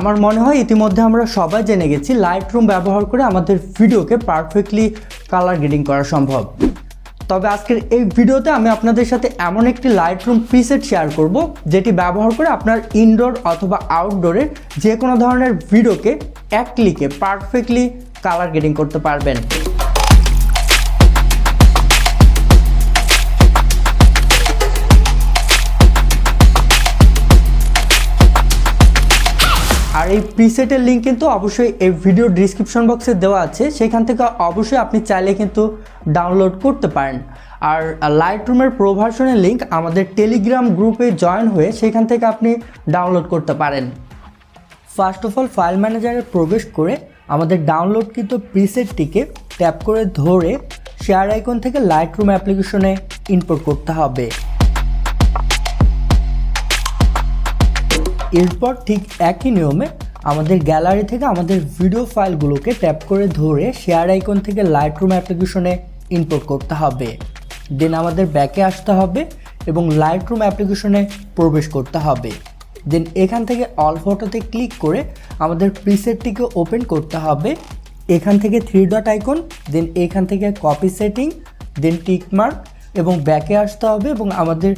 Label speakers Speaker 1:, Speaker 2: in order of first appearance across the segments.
Speaker 1: আমার মনে হয় ইতিমধ্যে আমরা সবাই জেনে গেছি লাইটরুম ব্যবহার করে আমাদের ভিডিওকে পারফেক্টলি কালার গ্রেডিং করা সম্ভব। তবে আজকের এই ভিডিওতে আমি আপনাদের সাথে এমন একটি লাইটরুম প্রিসেট শেয়ার করব যেটি ব্যবহার করে আপনার ইনডোর অথবা আউটডোরের যে কোনো ধরনের ভিডিওকে এক ক্লিকে পারফেক্টলি কালার গ্রেডিং করতে পারবেন। আর এই প্রিসেটের লিঙ্ক কিন্তু অবশ্যই এই ভিডিও ডিসক্রিপশন বক্সে দেওয়া আছে, সেখান থেকে অবশ্যই আপনি চাইলে কিন্তু ডাউনলোড করতে পারেন। আর লাইটরুমের প্রো ভার্সনের লিঙ্ক আমাদের টেলিগ্রাম গ্রুপে জয়েন হয়ে সেখান থেকে আপনি ডাউনলোড করতে পারেন। ফার্স্ট অফ অল ফাইল ম্যানেজারে প্রবেশ করে আমাদের ডাউনলোডকৃত প্রিসেটটিকে ট্যাপ করে ধরে শেয়ার আইকন থেকে লাইটরুম অ্যাপ্লিকেশনে ইম্পোর্ট করতে হবে। এরপর ঠিক একই নিয়মে আমাদের গ্যালারি থেকে আমাদের ভিডিও ফাইলগুলোকে ট্যাপ করে ধরে শেয়ার আইকন থেকে লাইটরুম অ্যাপ্লিকেশনে ইম্পোর্ট করতে হবে। দেন আমাদের ব্যাকে আসতে হবে এবং লাইটরুম অ্যাপ্লিকেশনে প্রবেশ করতে হবে। দেন এখান থেকে অল ফটোতে ক্লিক করে আমাদের প্রিসেটটিকে ওপেন করতে হবে। এখান থেকে 3 ডট আইকন, দেন এখান থেকে কপি সেটিং, দেন টিক মার্ক এবং ব্যাকে আসতে হবে এবং আমাদের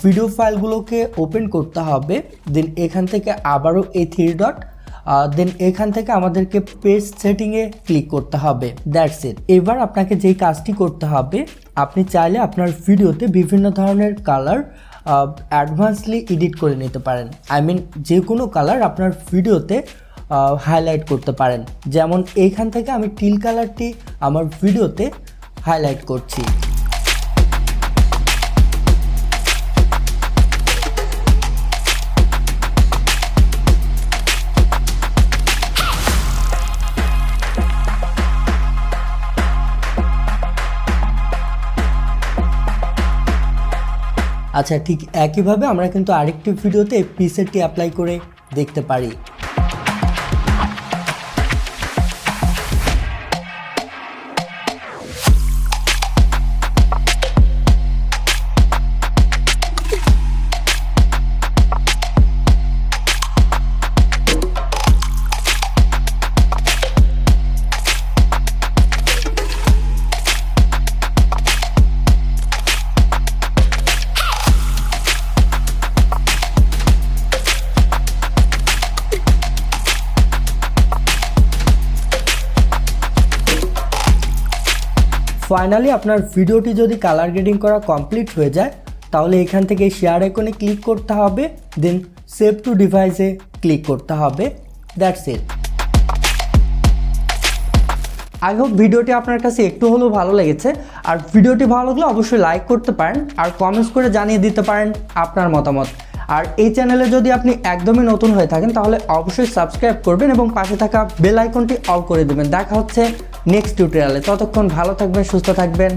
Speaker 1: ভিডিও ফাইলগুলোকে ওপেন করতে হবে। দেন এখান থেকে আবারও এই 3 ডট, দেন এখান থেকে আমাদেরকে পেজ সেটিংয়ে ক্লিক করতে হবে। That's it. এবার আপনাকে যেই কাজটি করতে হবে, আপনি চাইলে আপনার ভিডিওতে বিভিন্ন ধরনের কালার অ্যাডভান্সলি এডিট করে নিতে পারেন। আই মিন যে কোনো কালার আপনার ভিডিওতে হাইলাইট করতে পারেন। যেমন এইখান থেকে আমি টিল কালারটি আমার ভিডিওতে হাইলাইট করছি। আচ্ছা, ঠিক একইভাবে আমরা কিন্তু আরেকটি ভিডিওতে এই প্রিসেটটি অ্যাপ্লাই করে দেখতে পারি। ফাইনালি আপনার ভিডিওটি যদি কালার গ্রেডিং করা কমপ্লিট হয়ে যায় তাহলে এখান থেকে শেয়ার আইকনে ক্লিক করতে হবে, দেন সেভ টু ডিভাইসে ক্লিক করতে হবে। That's it. আই হোপ ভিডিওটি আপনার কাছে একটু হলেও ভালো লেগেছে। আর ভিডিওটি ভালো লাগলে অবশ্যই লাইক করতে পারেন আর কমেন্টস করে জানিয়ে দিতে পারেন আপনার মতামত। আর এই চ্যানেলে যদি আপনি একদমই নতুন হয়ে থাকেন তাহলে অবশ্যই সাবস্ক্রাইব করবেন এবং পাশে থাকা বেল আইকনটি অল করে দেবেন। দেখা হচ্ছে নেক্সট টিউটোরিয়ালে। ততক্ষণ ভালো থাকবেন, সুস্থ থাকবেন।